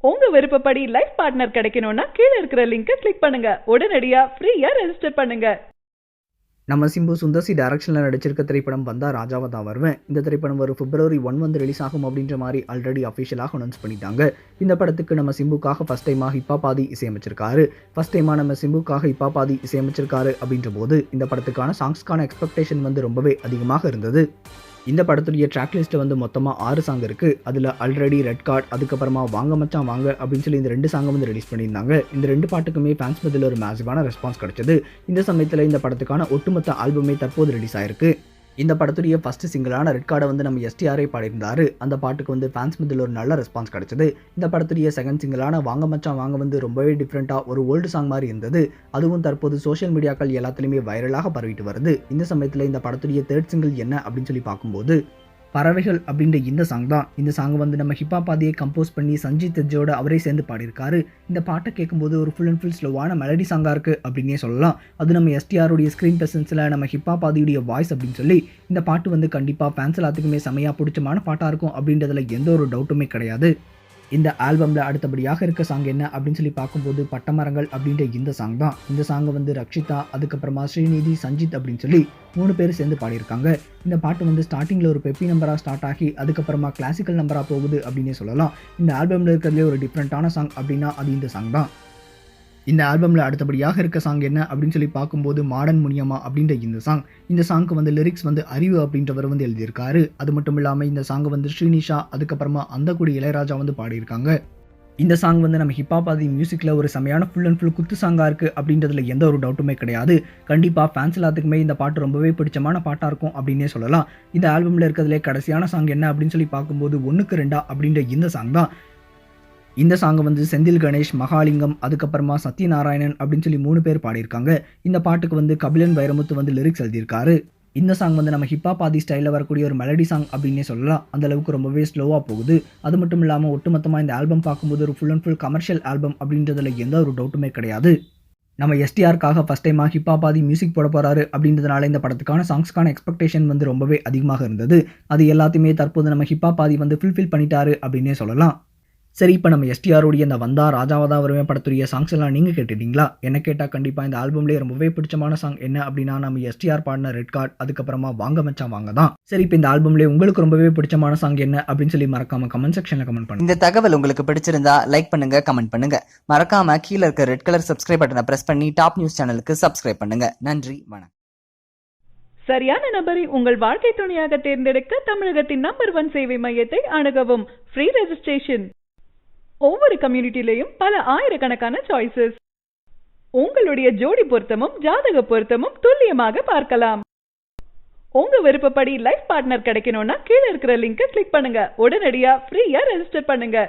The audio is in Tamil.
உங்க விருப்பப்படி லைஃப் பார்ட்னர் கிடைக்கணும்னா கீழ இருக்கிற லிங்கை கிளிக் பண்ணுங்க. உடனடியா ஃப்ரீயா ரெஜிஸ்டர் பண்ணுங்க. நம்ம சிம்பு சுந்தர்சி டைரக்ஷனில் நடிச்சிருக்க திரைப்படம் வந்தா ராஜாவா தான் வருவேன். இந்த திரைப்படம் வரும் February 1 வந்து ரிலீஸ் ஆகும் அப்படின்ற மாதிரி ஆல்ரெடி அஃபிஷியலாக அனௌன்ஸ் பண்ணிட்டாங்க. இந்த படத்துக்கு நம்ம சிம்புக்காக ஃபர்ஸ்ட் டைமாக ஹிப்பாபாதி இசையமைச்சிருக்காரு. ஃபர்ஸ்ட் டைமாக நம்ம சிம்புக்காக ஹிப்பாபாதி இசையமைச்சிருக்காரு அப்படின்ற போது இந்த படத்துக்கான சாங்ஸ்க்கான எக்ஸ்பெக்டேஷன் வந்து ரொம்பவே அதிகமாக இருந்தது. இந்த படத்துடைய ட்ராக் லிஸ்ட்டில் வந்து மொத்தமாக 6 சாங் இருக்குது. அதில் ஆல்ரெடி ரெட் கார்ட், அதுக்கப்புறமா வாங்க மச்சான் வாங்க அப்படின்னு சொல்லி இந்த 2 சாங்கை வந்து ரிலீஸ் பண்ணியிருந்தாங்க. இந்த 2 பாட்டுக்குமே ஃபேன்ஸ் மத்தியில் ஒரு மேசிவான ரெஸ்பான்ஸ் கிடைச்சது. இந்த சமயத்தில் இந்த படத்துக்கான ஒட்டுமொத்த ஆல்பமே தற்போது ரிலீஸ் ஆயிருக்கு. இந்த படத்துடைய ஃபர்ஸ்ட் சிங்கிளான ரெட் கார்டை வந்து நம்ம எஸ்டிஆரே பாடியிருந்தாரு. அந்த பாட்டுக்கு வந்து ஃபேன்ஸ் மத்தியில் ஒரு நல்ல ரெஸ்பான்ஸ் கிடைச்சது. இந்த படத்துடைய செகண்ட் சிங்கிளான வாங்க மச்சான் வாங்க வந்து ரொம்பவே டிஃப்ரெண்ட்டாக ஒரு ஓல்டு சாங் மாதிரி இருந்தது. அதுவும் தற்போது சோஷியல் மீடியாக்கள் எல்லாத்துலேயுமே வைரலாக பரவிட்டு வருது. இந்த சமயத்தில் இந்த படத்துடைய தேர்ட் சிங்கிள் என்ன அப்படின்னு சொல்லி பார்க்கும்போது பறவைகள் அப்படின்ற இந்த சாங் தான். இந்த சாங் வந்து நம்ம ஹிப்பாபாதியை கம்போஸ் பண்ணி சஞ்சித் தெஜ்ஜோட அவரே சேர்ந்து பாடியிருக்காரு. இந்த பாட்டை கேட்கும்போது ஒரு ஃபுல் அண்ட் ஃபுல் ஸ்லோவான மெலடி சாங்காக இருக்குது அப்படின்னே சொல்லலாம். அது நம்ம எஸ்டிஆருடைய ஸ்க்ரீன் ப்ரெசன்ஸில் நம்ம ஹிப்பாபாதியுடைய வாய்ஸ் அப்படின்னு சொல்லி இந்த பாட்டு வந்து கண்டிப்பாக ஃபேன்ஸ் எல்லாத்துக்குமே செமையாக பிடிச்சமான பாட்டாக இருக்கும் அப்படின்றதுல எந்த ஒரு டவுட்டுமே கிடையாது. இந்த ஆல்பமில் அடுத்தபடியாக இருக்க சாங் என்ன அப்படின்னு சொல்லி பார்க்கும்போது பட்டமரங்கள் அப்படின்ற இந்த சாங் தான். இந்த சாங்கை வந்து ரக்ஷிதா, அதுக்கப்புறமா ஸ்ரீநிதி, சஞ்சித் அப்படின்னு சொல்லி 3 பேர் சேர்ந்து பாடியிருக்காங்க. இந்த பாட்டு வந்து ஸ்டார்டிங்கில் ஒரு பெப்பி நம்பராக ஸ்டார்ட் ஆகி அதுக்கப்புறமா கிளாசிக்கல் நம்பராக போகுது அப்படின்னே சொல்லலாம். இந்த ஆல்பமில் இருக்கிறதுலே ஒரு டிஃப்ரெண்ட்டான சாங் அப்படின்னா அது இந்த சாங் தான். இந்த ஆல்பமில் அடுத்தபடியாக இருக்க சாங் என்ன அப்படின்னு சொல்லி பார்க்கும்போது மாடர்ன் முனியம்மா அப்படின்ற இந்த சாங். இந்த சாங்க்கு வந்து லிரிக்ஸ் வந்து அறிவு அப்படின்றவர் வந்து எழுதியிருக்காரு. அது மட்டும் இல்லாமல் இந்த சாங்கை வந்து ஸ்ரீனிஷா, அதுக்கப்புறமா அந்த கூடி இளையராஜா வந்து பாடியிருக்காங்க. இந்த சாங் வந்து நம்ம ஹிப்பாபாதி மியூசிக்கில் ஒரு செமையான ஃபுல் அண்ட் ஃபுல் குத்து சாங்காக இருக்குது அப்படின்றதுல எந்த ஒரு டவுட்டுமே கிடையாது. கண்டிப்பாக ஃபேன்ஸ் எல்லாத்துக்குமே இந்த பாட்டு ரொம்பவே பிடிச்சமான பாட்டாக இருக்கும் அப்படின்னே சொல்லலாம். இந்த ஆல்பமில் இருக்கிறதுலே கடைசியான சாங் என்ன அப்படின்னு சொல்லி பார்க்கும்போது 1க்கு 2 அப்படின்ற இந்த சாங் தான். இந்த சாங்கை வந்து செந்தில் கணேஷ், மகாலிங்கம், அதுக்கப்புறமா சத்யநாராயணன் அப்படின்னு சொல்லி 3 பேர் பாடியிருக்காங்க. இந்த பாட்டுக்கு வந்து கபிலன் வைரமுத்து வந்து லிரிக்ஸ் எழுதியிருக்காரு. இந்த சாங் வந்து நம்ம ஹிப்பாபாதி ஸ்டைலில் வரக்கூடிய ஒரு மெலடி சாங் அப்படின்னே சொல்லலாம். அந்த அளவுக்கு ரொம்பவே ஸ்லோவாக போகுது. அது மட்டும் இல்லாமல் ஒட்டுமொத்தமாக இந்த ஆல்பம் பார்க்கும்போது ஒரு full and full commercial album அப்படின்றதுல எந்த ஒரு டவுட்டுமே கிடையாது. நம்ம எஸ்டிஆருக்காக ஃபஸ்ட் டைமாக ஹிப்பாபாதி மியூசிக் போட போகிறாரு அப்படின்றதுனால இந்த படத்துக்கான சாங்ஸ்க்கான எக்ஸ்பெக்டேஷன் வந்து ரொம்பவே அதிகமாக இருந்தது. அது எல்லாத்தையுமே தற்போது நம்ம ஹிப்பாபாதி வந்து ஃபுல்ஃபில் பண்ணிட்டாரு அப்படின்னே சொல்லலாம். சரி, இப்போ நம்ம எஸ்டிஆருடைய இந்த வந்தா ராஜாவதா வருவேன் படத்துடைய சாங்ஸ் எல்லாம் நீங்கள் கேட்டுட்டீங்களா? என்ன கேட்டால் கண்டிப்பாக இந்த ஆல்பம்லேயே ரொம்பவே பிடிச்சமான சாங் என்ன அப்படின்னா நம்ம எஸ்டிஆர் பாடின ரெட் கார்ட், அதுக்கப்புறமா வாங்க மச்சான் வாங்க தான். சரி, இப்போ இந்த ஆல்பம்லேயே உங்களுக்கு ரொம்பவே பிடிச்சமான சாங் என்ன அப்படின்னு சொல்லி மறக்காம கமெண்ட் செக்ஷனில் கமெண்ட் பண்ணுங்க. இந்த தகவல் உங்களுக்கு பிடிச்சிருந்தா லைக் பண்ணுங்க, கமெண்ட் பண்ணுங்க. மறக்காம கீழே இருக்க ரெட் கலர் சப்ஸ்கிரைப் பட்டனை பிரஸ் பண்ணி டாப் நியூஸ் சேனலுக்கு சப்ஸ்கிரைப் பண்ணுங்க. நன்றி, வணக்கம். சரியான நபரை உங்கள் வாழ்க்கை துணையாக தேர்ந்தெடுக்க தமிழகத்தின் நம்பர் 1 சேவை மையத்தை அணுகவும். Free registration. ஒவ்வொரு கம்யூனிட்டிலையும் பல ஆயிரக்கணக்கான சாய்ஸஸ். உங்களுடைய ஜோடி பொருத்தமும் ஜாதக பொருத்தமும் துல்லியமாக பார்க்கலாம். உங்க விருப்பப்படி லைஃப் பார்ட்னர் கிடைக்கணும்னா கீழ இருக்கிற லிங்கை கிளிக் பண்ணுங்க. உடனடியா ஃப்ரீயா ரெஜிஸ்டர் பண்ணுங்க.